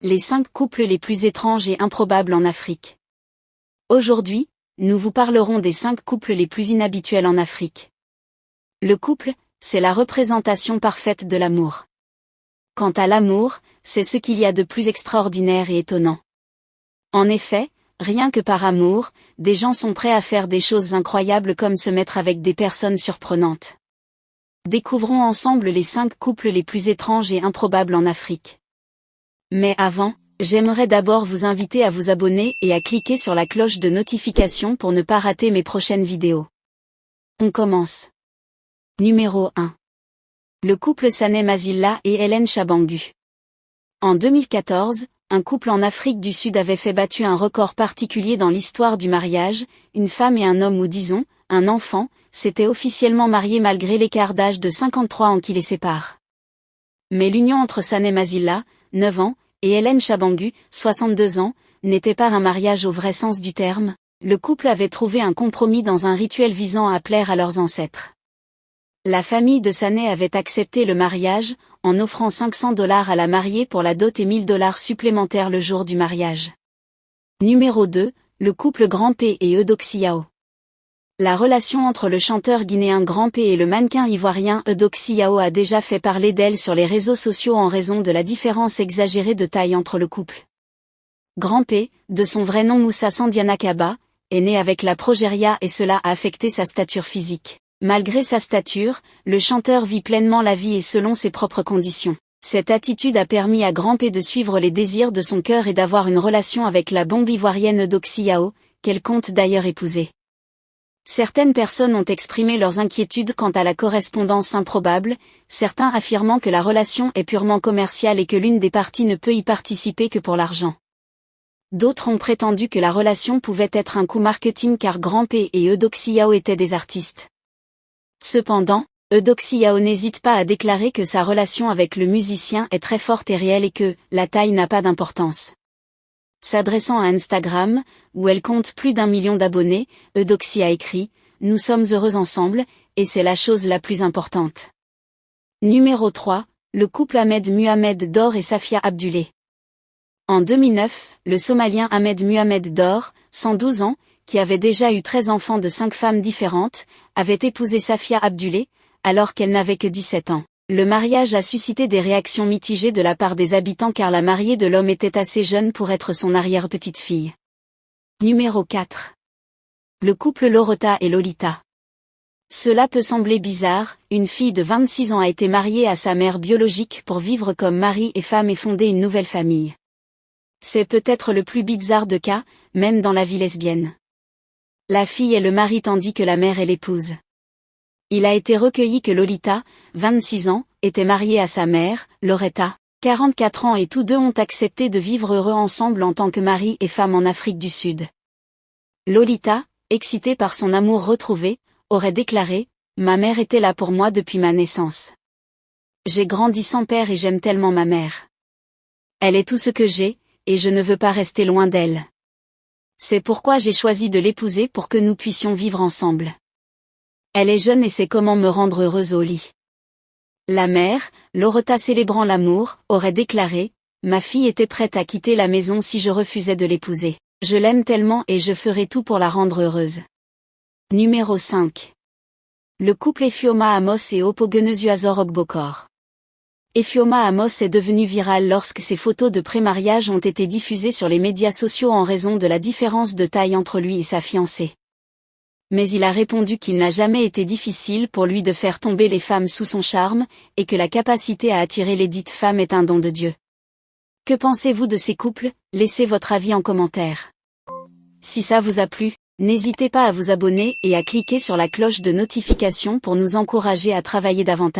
Les 5 couples les plus étranges et improbables en Afrique. Aujourd'hui, nous vous parlerons des 5 couples les plus inhabituels en Afrique. Le couple, c'est la représentation parfaite de l'amour. Quant à l'amour, c'est ce qu'il y a de plus extraordinaire et étonnant. En effet, rien que par amour, des gens sont prêts à faire des choses incroyables comme se mettre avec des personnes surprenantes. Découvrons ensemble les 5 couples les plus étranges et improbables en Afrique. Mais avant, j'aimerais d'abord vous inviter à vous abonner et à cliquer sur la cloche de notification pour ne pas rater mes prochaines vidéos. On commence. Numéro 1. Le couple Sané Mazilla et Hélène Chabangu. En 2014, un couple en Afrique du Sud avait fait battre un record particulier dans l'histoire du mariage. Une femme et un homme, ou disons, un enfant, s'étaient officiellement mariés malgré l'écart d'âge de 53 ans qui les sépare. Mais l'union entre Sané Mazilla, 9 ans, et Hélène Chabangu, 62 ans, n'était pas un mariage au vrai sens du terme. Le couple avait trouvé un compromis dans un rituel visant à plaire à leurs ancêtres. La famille de Sané avait accepté le mariage, en offrant $500 à la mariée pour la dot et $1000 supplémentaires le jour du mariage. Numéro 2, le couple Grand P et Eudoxie Yao. La relation entre le chanteur guinéen Grand P et le mannequin ivoirien Eudoxie Yao a déjà fait parler d'elle sur les réseaux sociaux en raison de la différence exagérée de taille entre le couple. Grand P, de son vrai nom Moussa Sandiana Kaba, est né avec la progéria et cela a affecté sa stature physique. Malgré sa stature, le chanteur vit pleinement la vie et selon ses propres conditions. Cette attitude a permis à Grand P de suivre les désirs de son cœur et d'avoir une relation avec la bombe ivoirienne Eudoxie Yao, qu'elle compte d'ailleurs épouser. Certaines personnes ont exprimé leurs inquiétudes quant à la correspondance improbable, certains affirmant que la relation est purement commerciale et que l'une des parties ne peut y participer que pour l'argent. D'autres ont prétendu que la relation pouvait être un coup marketing car Grand P et Eudoxie Yao étaient des artistes. Cependant, Eudoxie Yao n'hésite pas à déclarer que sa relation avec le musicien est très forte et réelle et que la taille n'a pas d'importance. S'adressant à Instagram, où elle compte plus d'1 million d'abonnés, Eudoxie a écrit « Nous sommes heureux ensemble, et c'est la chose la plus importante ». Numéro 3, le couple Ahmed Muhammad Dor et Safia Abdulé. En 2009, le Somalien Ahmed Muhammad Dor, 112 ans, qui avait déjà eu 13 enfants de 5 femmes différentes, avait épousé Safia Abdulé, alors qu'elle n'avait que 17 ans. Le mariage a suscité des réactions mitigées de la part des habitants car la mariée de l'homme était assez jeune pour être son arrière-petite-fille. Numéro 4. Le couple Loretta et Lolita. Cela peut sembler bizarre, une fille de 26 ans a été mariée à sa mère biologique pour vivre comme mari et femme et fonder une nouvelle famille. C'est peut-être le plus bizarre de cas, même dans la vie lesbienne. La fille est le mari tandis que la mère est l'épouse. Il a été recueilli que Lolita, 26 ans, était mariée à sa mère, Loretta, 44 ans et tous deux ont accepté de vivre heureux ensemble en tant que mari et femme en Afrique du Sud. Lolita, excitée par son amour retrouvé, aurait déclaré « Ma mère était là pour moi depuis ma naissance. J'ai grandi sans père et j'aime tellement ma mère. Elle est tout ce que j'ai, et je ne veux pas rester loin d'elle. C'est pourquoi j'ai choisi de l'épouser pour que nous puissions vivre ensemble. Elle est jeune et sait comment me rendre heureuse au lit. » La mère, Loretta célébrant l'amour, aurait déclaré « Ma fille était prête à quitter la maison si je refusais de l'épouser. Je l'aime tellement et je ferai tout pour la rendre heureuse. » Numéro 5. Le couple Efioma Amos et Opogenezuazor Ogbokor. Efioma Amos est devenu viral lorsque ses photos de pré-mariage ont été diffusées sur les médias sociaux en raison de la différence de taille entre lui et sa fiancée. Mais il a répondu qu'il n'a jamais été difficile pour lui de faire tomber les femmes sous son charme, et que la capacité à attirer les dites femmes est un don de Dieu. Que pensez-vous de ces couples? Laissez votre avis en commentaire. Si ça vous a plu, n'hésitez pas à vous abonner et à cliquer sur la cloche de notification pour nous encourager à travailler davantage.